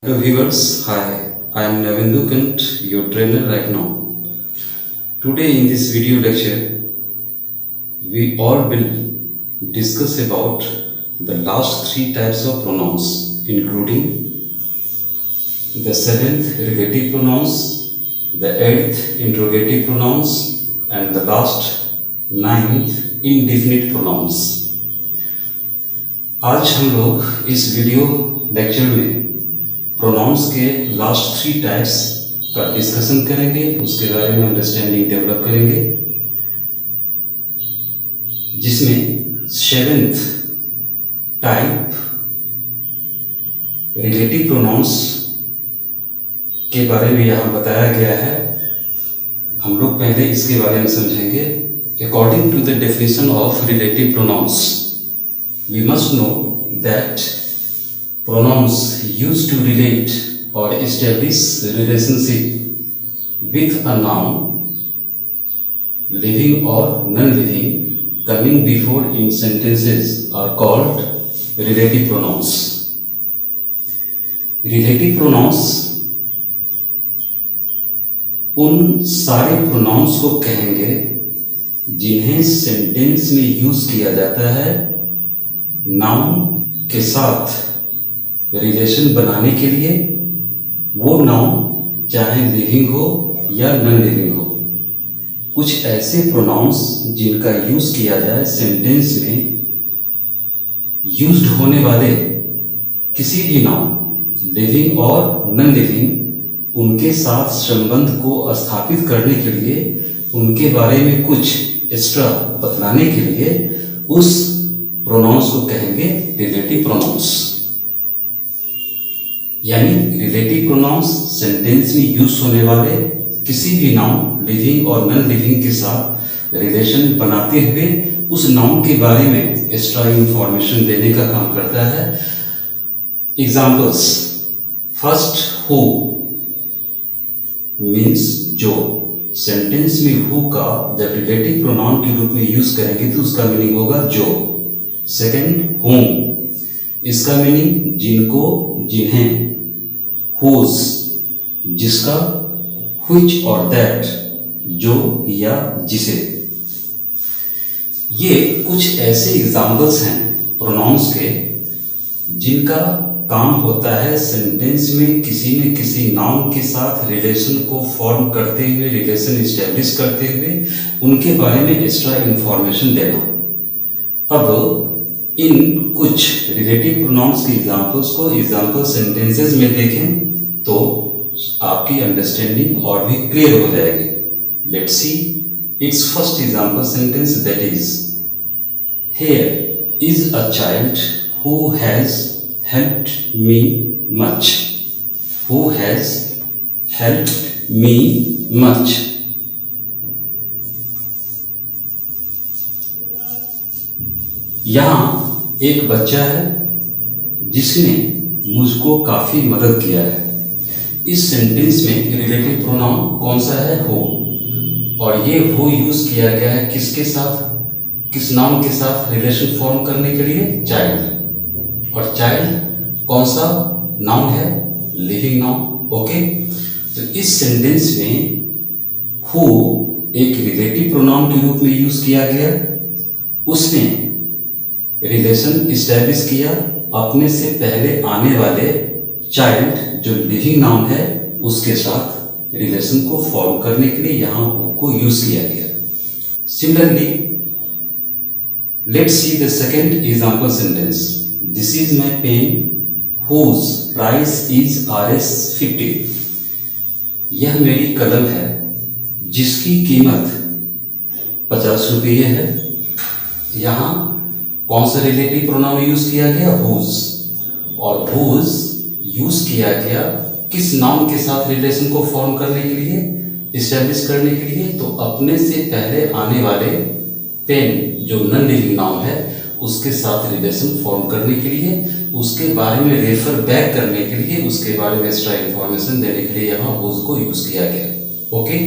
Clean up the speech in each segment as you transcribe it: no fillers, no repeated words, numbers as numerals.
Hello viewers, hi, I am Navindu Kant, your trainer right now. Today in this video lecture, we all will discuss about the last three types of pronouns, including the seventh relative pronouns, the eighth interrogative pronouns, and the last ninth indefinite pronouns. आज हम लोग इस video lecture में pronounce के last three types का discussion करेंगे, उसके बारे में अंडरस्टैंडिंग डेवलप करेंगे, जिसमें सेवेंथ टाइप रिलेटिव प्रोनाउंस के बारे में यहाँ बताया गया है। हम लोग पहले इसके बारे में समझेंगे। According to the definition of relative pronouns, we must know that pronouns used to relate or establish relationship with a noun, living or non-living, coming before in sentences are called relative pronouns. Relative pronouns उन सारे pronounce को कहेंगे जिन्हें sentence में use किया जाता है noun के साथ रिलेशन बनाने के लिए। वो नाउन चाहे लिविंग हो या नॉन लिविंग हो। कुछ ऐसे प्रोनाउंस जिनका यूज किया जाए सेंटेंस में यूज्ड होने वाले किसी भी नाउन लिविंग और नॉन लिविंग, उनके साथ संबंध को स्थापित करने के लिए, उनके बारे में कुछ एक्स्ट्रा बतलाने के लिए उस प्रोनाउंस को कहेंगे रिलेटिव प्रोनाउंस। यानी रिलेटिव प्रोनाउंस सेंटेंस में यूज होने वाले किसी भी नाउन लिविंग और नॉन लिविंग के साथ रिलेशन बनाते हुए उस नाउन के बारे में एक्स्ट्रा इंफॉर्मेशन देने का काम करता है। एग्जाम्पल्स, फर्स्ट हु मीन्स जो। सेंटेंस में हु का जब रिलेटिव प्रोनाउन के रूप में यूज करेंगे तो उसका मीनिंग होगा जो। सेकंड हुम, इसका मीनिंग जिनको, जिन्हें। हुज, जिसका। व्हिच और दैट, जो या जिसे। ये कुछ ऐसे एग्जाम्पल्स हैं प्रोनाउंस के जिनका काम होता है सेंटेंस में किसी न किसी नाउन के साथ रिलेशन को फॉर्म करते हुए, रिलेशन एस्टेब्लिश करते हुए उनके बारे में एक्स्ट्रा इंफॉर्मेशन देना। अब इन कुछ रिलेटिव प्रोनाउंस के एग्जाम्पल्स को एग्जाम्पल सेंटेंसेस में देखें तो आपकी अंडरस्टैंडिंग और भी क्लियर हो जाएगी। Let's see it's first example sentence, that is here is a child who has helped me much. Who has helped me much. यहाँ एक बच्चा है जिसने मुझको काफी मदद किया है। इस सेंटेंस में रिलेटिव प्रोनाउन कौन सा है? हु। और ये हु यूज किया गया है किसके साथ, किस नाउन के साथ रिलेशन फॉर्म करने के लिए? चाइल्ड। और चाइल्ड कौन सा नाउन है? Living noun. ओके, तो इस सेंटेंस में हु एक रिलेटिव प्रोनाउन के रूप में यूज किया गया। उसने रिलेशन इस्टेब्लिश किया अपने से पहले आने वाले चाइल्ड जो लिविंग नाउन है उसके साथ रिलेशन को फॉर्म करने के लिए यहाँ को यूज किया गया। Similarly let's see the second example sentence, this is my pen whose price is Rs50। यह मेरी कलम है जिसकी कीमत 50 रुपये है। यहाँ कौन सा रिलेटिव प्रोनाउन यूज किया गया? हुज। और हुज यूज किया गया किस नाउन के साथ रिलेशन को फॉर्म करने के लिए, एस्टेब्लिश करने के लिए? तो अपने से पहले आने वाले पेन जो नॉन लिविंग नाउन है उसके साथ रिलेशन फॉर्म करने के लिए, उसके बारे में रेफर बैक करने के लिए, उसके बारे में एक्स्ट्रा इंफॉर्मेशन देने के लिए यहाँ हुज को यूज किया गया। Okay,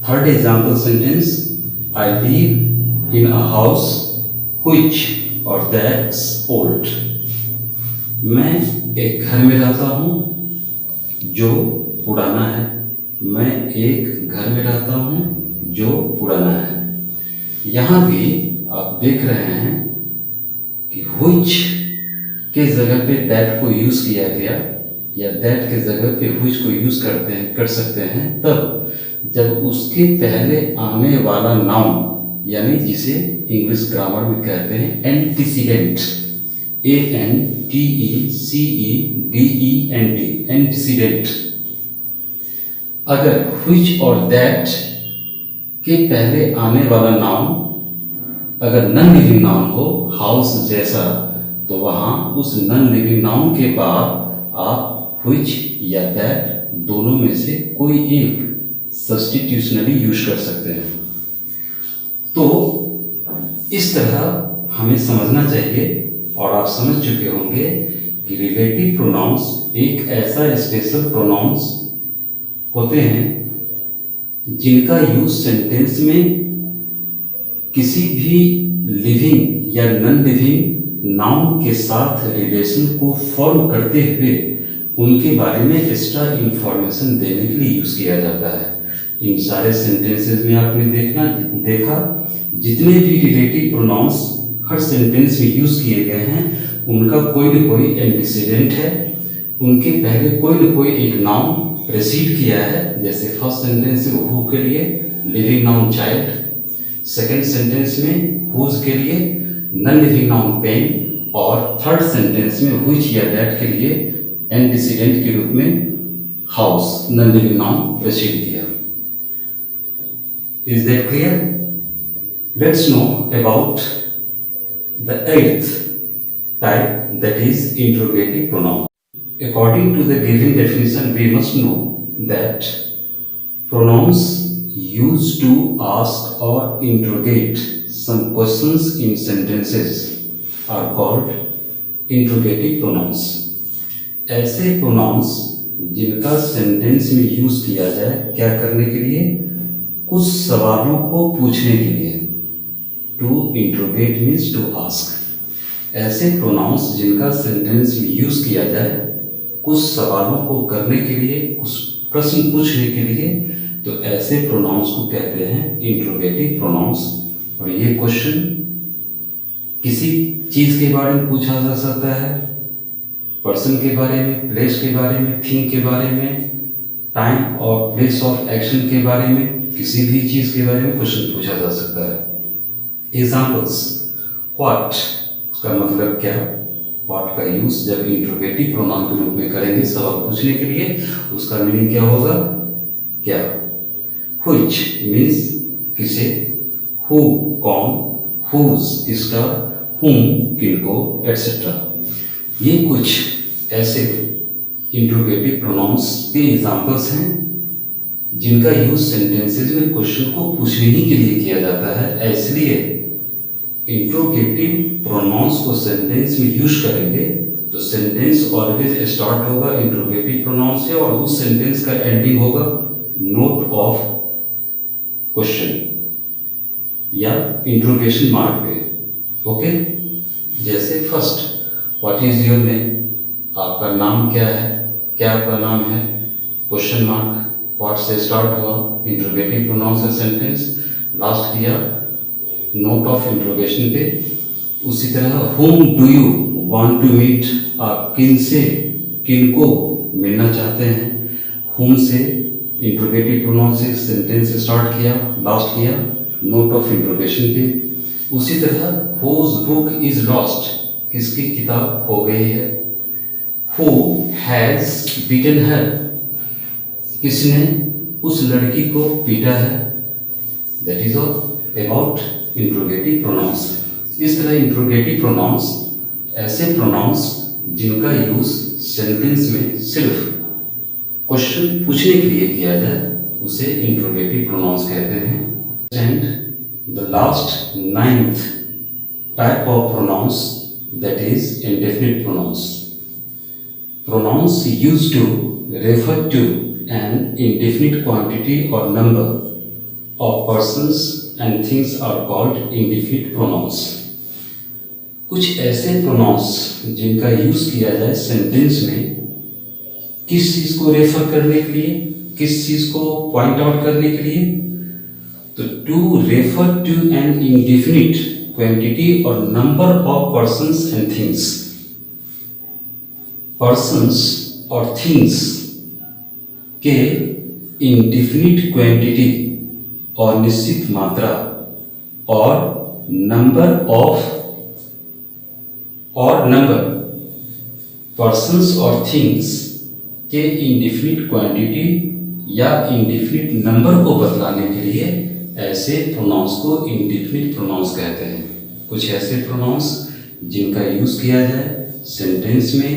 third example sentence, I live in a house which or that's old। मैं एक घर में रहता हूँ जो पुराना है। मैं एक घर में रहता हूँ जो पुराना है। यहाँ भी आप देख रहे हैं कि which के जगह पे that को यूज किया गया या that के जगह पे which को यूज कर सकते हैं तब जब उसके पहले आने वाला नाउन यानी जिसे इंग्लिश ग्रामर में कहते हैं एंटीसीडेंट, ANTECEDENT, एंटीसीडेंट। अगर which और that के पहले आने वाला नाउन अगर नॉन लिविंग नाउन हो हाउस जैसा, तो वहां उस नॉन लिविंग नाउन के बाद आप which या that दोनों में से कोई एक सब्स्टिट्यूशनली यूज कर सकते हैं। तो इस तरह हमें समझना चाहिए और आप समझ चुके होंगे कि रिलेटिव प्रोनाउंस एक ऐसा स्पेशल प्रोनाउंस होते हैं जिनका यूज सेंटेंस में किसी भी लिविंग या नॉन लिविंग नाउन के साथ रिलेशन को फॉर्म करते हुए उनके बारे में एक्स्ट्रा इंफॉर्मेशन देने के लिए यूज किया जाता है। इन सारे सेंटेंसेस में आपने देखा जितने भी रिलेटिव प्रोनाउंस हर सेंटेंस में यूज किए गए हैं उनका कोई न कोई एंटीसीडेंट है, उनके पहले कोई न कोई एक नाउन प्रेसीड किया है। जैसे फर्स्ट सेंटेंस में हु के लिए living noun child, second sentence में हुज के लिए नॉन लिविंग नाउन पेन और थर्ड सेंटेंस में व्हिच या दैट के लिए एंटीसीडेंट के रूप में हाउस नॉन लिविंग नाउन प्रेसीड किया। Is that clear? Let's know about the eighth type, that is interrogative pronoun. According to the given definition, we must know that pronouns used to ask or interrogate some questions in sentences are called interrogative pronouns. ऐसे pronouns जिनका sentence में use किया जाए क्या करने के लिए, कुछ सवालों को पूछने के लिए। To interrogate means to ask. ऐसे प्रोनाउंस जिनका सेंटेंस में यूज किया जाए कुछ सवालों को करने के लिए, कुछ प्रश्न पूछने के लिए, तो ऐसे प्रोनाउंस को कहते हैं इंट्रोगेटिव प्रोनाउंस। और ये क्वेश्चन किसी चीज के बारे में पूछा जा सकता है, पर्सन के बारे में, प्लेस के बारे में, थिंग के बारे में, टाइम और प्लेस ऑफ एक्शन के बारे में, किसी भी चीज के बारे में क्वेश्चन पूछा जा सकता है। एग्जाम्पल्स, व्हाट का मतलब क्या, व्हाट का यूज जब इंट्रोगेटिव प्रोनाउन के रूप में करेंगे सवाल पूछने के लिए, उसका मीनिंग क्या होगा, क्या। व्हिच मीन्स किसे, हु कौन, हुज किसका, हुम किनको, एटसेट्रा। ये कुछ ऐसे इंट्रोगेटिव प्रोनाउंस के एग्जाम्पल्स हैं जिनका यूज सेंटेंसेस में क्वेश्चन को पूछने ही के लिए किया जाता है। इसलिए इंट्रोगेटिव प्रोनाउंस को सेंटेंस में यूज करेंगे तो सेंटेंस ऑलवेज स्टार्ट होगा इंट्रोगेटिव प्रोनाउंस से और उस सेंटेंस का एंडिंग होगा नोट ऑफ क्वेश्चन या इंट्रोगेशन मार्क पे। ओके, जैसे first, what is your name, आपका नाम क्या है, क्या आपका नाम है, क्वेश्चन मार्क, व्हाट से स्टार्ट हुआ, इंट्रोगेटिव प्रोनाउंस है सेंटेंस, लास्ट किया नोट ऑफ इंट्रोगेशन पे। उसी तरह whom do you want to meet, आप किन से किन को मिलना चाहते हैं, whom से इंट्रोगेटिव प्रोनाउंस से सेंटेंस स्टार्ट किया, लास्ट किया नोट ऑफ इंट्रोगेशन पे। उसी तरह whose book is lost, किसकी किताब खो गई है, who has beaten her, किसने उस लड़की को पीटा है। That is all about interrogative pronounce. इस तरह इंट्रोगेटिव प्रोनाउंस ऐसे प्रोनाउंस जिनका यूज सेंटेंस में सिर्फ क्वेश्चन पूछने के लिए किया जाए उसे इंट्रोगेटिव प्रोनाउंस कहते हैं। And the last ninth type of pronouns, that is indefinite pronouns. Pronouns used to refer to an indefinite quantity or number of persons and things are called indefinite pronouns. कुछ ऐसे pronouns जिनका use किया जाए sentence में किस चीज को refer करने के लिए, किस चीज को पॉइंट आउट करने के लिए। तो to refer to an indefinite quantity और number of persons and things. Persons और थिंग्स के इंडेफिनिट क्वांटिटी और निश्चित मात्रा और नंबर पर्सन्स और थिंग्स के इंडेफिनिट क्वांटिटी या इंडेफिनिट नंबर को बतलाने के लिए ऐसे प्रोनाउंस को इंडेफिनिट प्रोनाउंस कहते हैं। कुछ ऐसे प्रोनाउंस जिनका यूज किया जाए सेंटेंस में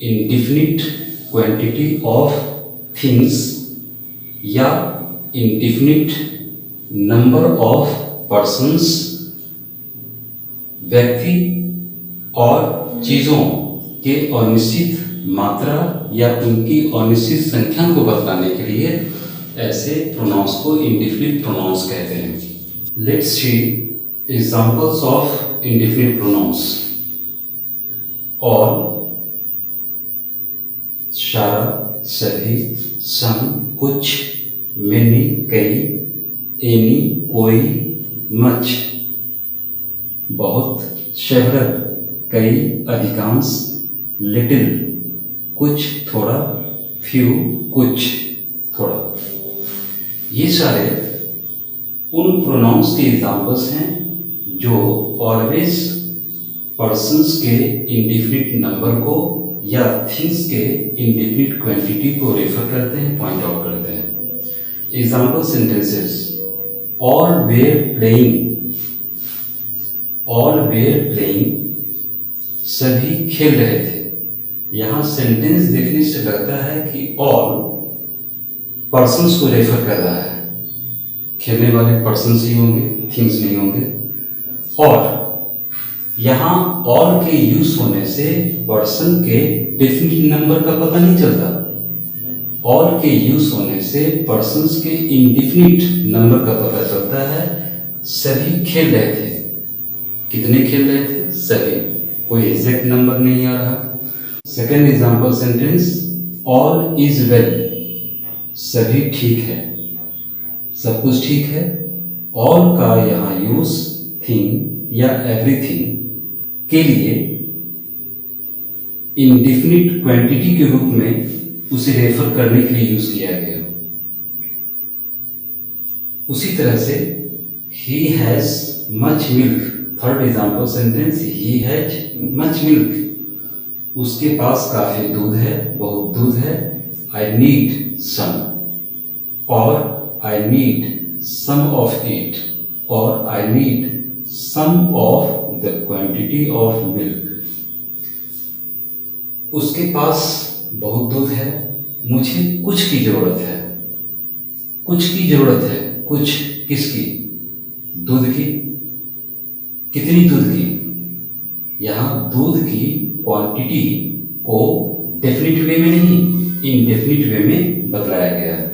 इंडेफिनिट क्वांटिटी ऑफ थिंग्स या इंडेफिनिट नंबर ऑफ पर्सन्स, व्यक्ति और चीजों के अनिश्चित मात्रा या उनकी अनिश्चित संख्या को बतलाने के लिए ऐसे प्रोनाउंस को इंडेफिनिट प्रोनाउंस कहते हैं। Let's see examples of indefinite pronouns. All, सारा, सभी, सम, कुछ, मेनी, कई, एनी, कोई, मच, बहुत, सेवरल, कई, अधिकांश, लिटिल, कुछ, थोड़ा, फ्यू, कुछ, थोड़ा। ये सारे उन प्रोनाउंस के एग्जाम्पल्स हैं जो ऑलवेज पर्सन्स के इंडेफिनिट नंबर को या थिंग्स के इंडेफिनिट क्वांटिटी को रेफर करते हैं, पॉइंट आउट करते हैं। Example sentences: all where playing, all where playing, सभी खेल रहे थे। यहां सेंटेंस देखने से लगता है कि ऑल पर्सन्स को रेफर कर रहा है, खेलने वाले पर्सन्स ही होंगे, थिंग्स नहीं होंगे। और यहां ऑल के यूज होने से पर्सन के डेफिनिट नंबर का पता नहीं चलता। ऑल के यूज होने से पर्सन्स के इंडेफिनिट नंबर का पता चलता है। सभी खेल रहे थे, कितने खेल रहे थे? सभी, कोई एग्जैक्ट नंबर नहीं आ रहा। Second example sentence: all is well, सभी ठीक है, सब कुछ ठीक है। ऑल का यहाँ यूज थिंग या एवरीथिंग के लिए इंडेफिनिट क्वांटिटी के रूप में उसे रेफर करने के लिए यूज किया गया। उसी तरह से he has much milk, third example sentence: he has much milk, उसके पास काफी दूध है, बहुत दूध है। आई नीड सम, और I need some of it, और I need some of the quantity of milk. उसके पास बहुत दूध है, मुझे कुछ की जरूरत है। कुछ की जरूरत है, कुछ किसकी? दूध की। कितनी दूध की? यहां दूध की क्वांटिटी को डेफिनिट वे में नहीं, इनडेफिनिट वे में बतलाया गया है।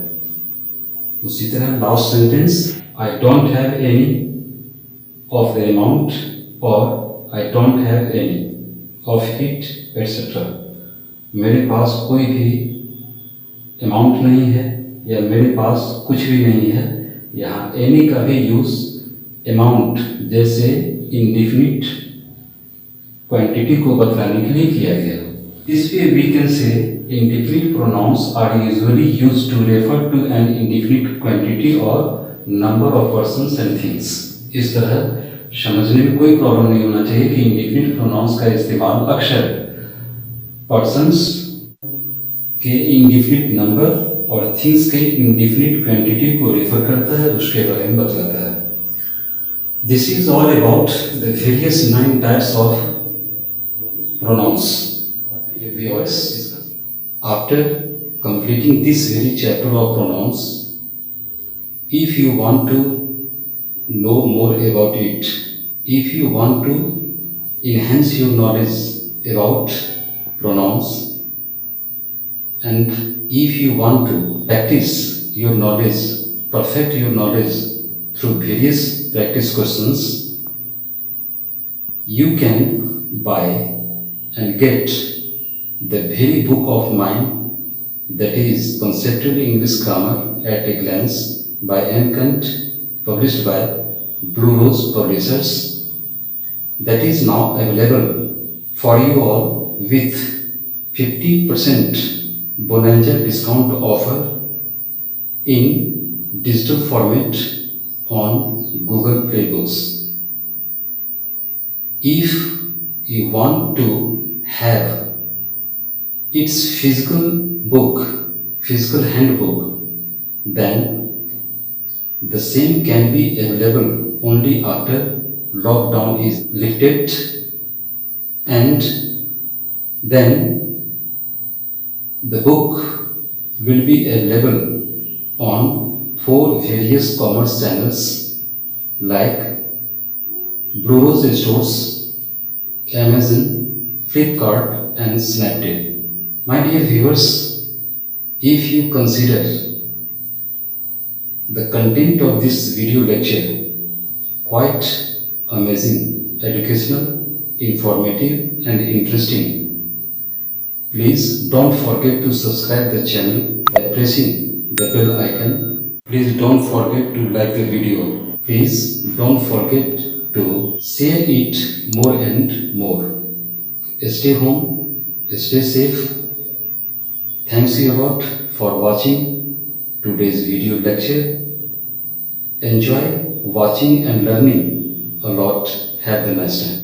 उसी तरह last sentence: I don't have any of the amount, और I don't have any of it, etcetera. मेरे पास कोई भी अमाउंट नहीं है या मेरे पास कुछ भी नहीं है। यहाँ एनी का भी यूज अमाउंट जैसे इंडेफिनिट क्वांटिटी को बतलाने के लिए किया गया। This way we can say indefinite pronouns are usually used to refer to an indefinite quantity or number of persons and things. इस तरह समझने में कोई प्रॉब्लम नहीं होना चाहिए कि इंडेफिनिट प्रोनाउंस का इस्तेमाल अक्सर पर्सन्स के इंडेफिनिट नंबर और थिंग्स के इंडेफिनिट क्वांटिटी को रेफर करता है, उसके बारे में बतलाता है। This is all about the various 9 types of pronouns. Viewers, after completing this very chapter of pronouns, if you want to know more about it, if you want to enhance your knowledge about pronouns, and if you want to practice your knowledge, perfect your knowledge through various practice questions, You can buy and get the very book of mine, that is Conceptual English Grammar at a Glance by N. Kant, published by Blue Rose Publishers, that is now available for you all with 50% Bonanza discount offer in digital format on Google Play Books. If you want to have its physical handbook, then the same can be available only after lockdown is lifted, and then the book will be available on 4 various commerce channels like Blue Rose Stores, Amazon, Flipkart and Snapdeal. My dear viewers, if you consider the content of this video lecture quite amazing, educational, informative and interesting, please don't forget to subscribe the channel by pressing the bell icon. Please don't forget to like the video. Please don't forget to share it more and more. Stay home, stay safe. Thanks a lot for watching today's video lecture. Enjoy watching and learning a lot. Have a nice time.